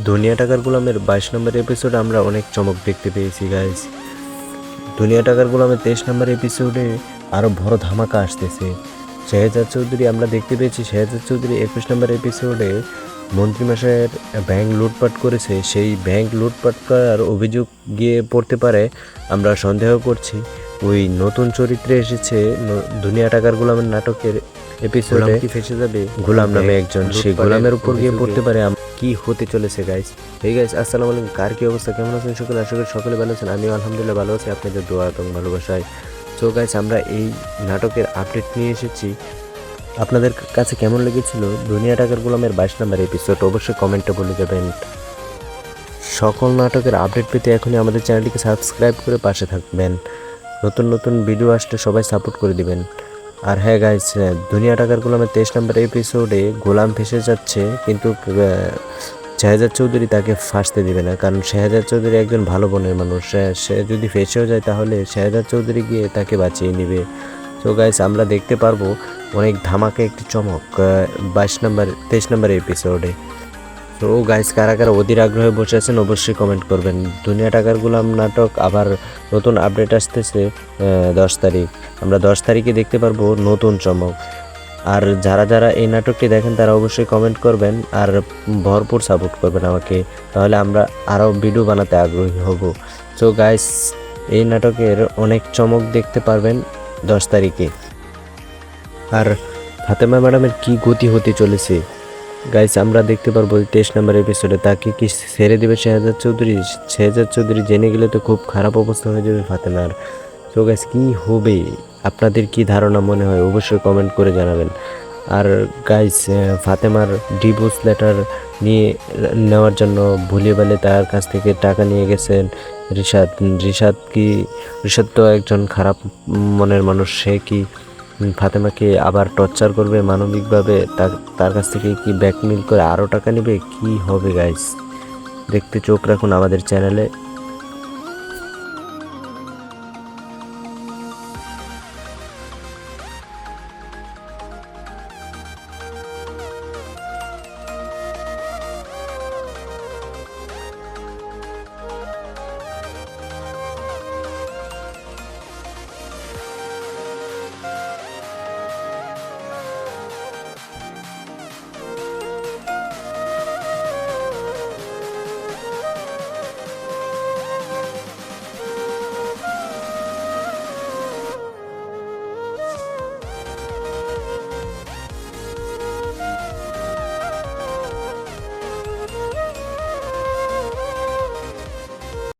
দুনিয়া টাকার গোলামের 22 নম্বর এপিসোডে আমরা অনেক চমক দেখতে পেয়েছি গাইস। দুনিয়া টাকার গোলামের 23 নম্বর এপিসোডে আরও বড় ধামাকা আসতেছে। শেহজাদ চৌধুরী আমরা দেখতে পেয়েছি, শেহজাদ চৌধুরী 21 নম্বর এপিসোডে মন্ত্রীমশাইয়ের ব্যাংক লুটপাট করেছে। সেই ব্যাংক লুটপাট করার অভিযোগ গিয়ে পড়তে পারে, আমরা সন্দেহ করছি। ওই নতুন চরিত্রে এসেছে দুনিয়া টাকার গোলামের নাটকের এপিসোডে কি ফেসে যাবে গোলাম নামে একজন, সেই গোলামের উপর গিয়ে পড়তে পারে কি হতে চলেছে গাইস। এই গাইস আসসালামু আলাইকুম, কার কি অবস্থা, কেমন আছেন সকলে? আশা করি সকলে ভালো আছেন, আমিও আলহামদুলিল্লাহ ভালো আছি আপনাদের দোয়া এবং ভালোবাসায়। তো গাইস আমরা এই নাটকের আপডেট নিয়ে এসেছি। আপনাদের কাছে কেমন লেগেছিল দুনিয়া টাকার গোলামের 22 নম্বর এপিসোড অবশ্যই কমেন্টে বলে যাবেন। সকল নাটকের আপডেট পেতে এখনই আমাদের চ্যানেলটিকে সাবস্ক্রাইব করে পাশে থাকবেন। নতুন নতুন ভিডিও আসলে সবাই সাপোর্ট করে দিবেন। আর হ্যাঁ গাইস, দুনিয়া টাকার গোলামের 23 নম্বর এপিসোডে গোলাম ফেসে যাচ্ছে, কিন্তু শেহজাদ চৌধুরী তাকে ফাঁসতে দিবে না, কারণ শেহজাদ চৌধুরী একজন ভালো মনের মানুষ। সে যদি ফেসেও যায় তাহলে শেহজাদ চৌধুরী গিয়ে তাকে বাঁচিয়ে নেবে। তো গাইস আমরা দেখতে পারবো অনেক ধামাকা একটি চমক 23 নম্বর এপিসোডে। তো গাইস কারা কারা অধীর আগ্রহে বসে আছেন অবশ্যই কমেন্ট করবেন। দুনিয়া টাকার গোলাম নাটক আবার নতুন আপডেট আসতেছে 10 তারিখ। আমরা 10 তারিখে দেখতে পারবো নতুন চমক। আর যারা যারা এই নাটকটি দেখেন তারা অবশ্যই কমেন্ট করবেন আর ভরপুর সাপোর্ট করবেন আমাকে, তাহলে আমরা আরও ভিডিও বানাতে আগ্রহী হব। সো গাইস এই নাটকের অনেক চমক দেখতে পারবেন 10 তারিখে। আর ফাতেমা ম্যাডামের কি গতি হতে চলেছে গাইস আমরা দেখতে পারবো 23 নম্বর এপিসোডে। তাকে কি ছেড়ে দেবে শেহজাদ চৌধুরী? শেহজাদ চৌধুরী জেনে গেলে তো খুব খারাপ অবস্থা হয়ে যাবে ফাতেমার। তো গাইস কি হবে, আপনাদের কি ধারণা মনে হয় অবশ্যই কমেন্ট করে জানাবেন। আর গাইস ফাতেমার ডিভোর্স লেটার নেওয়ার জন্য ভুলে বলে তার কাছ থেকে টাকা নিয়ে গেছেন রিশাদ। রিশাদ তো একজন খারাপ মনের মানুষ, সে কি ফাতেমাকে আবার টর্চার করবে মানবিকভাবে? তার কাছ থেকে কি ব্ল্যাকমেল করে আরও টাকা নেবে? কি হবে গাইস, দেখতে চোখ রাখুন আমাদের চ্যানেলে।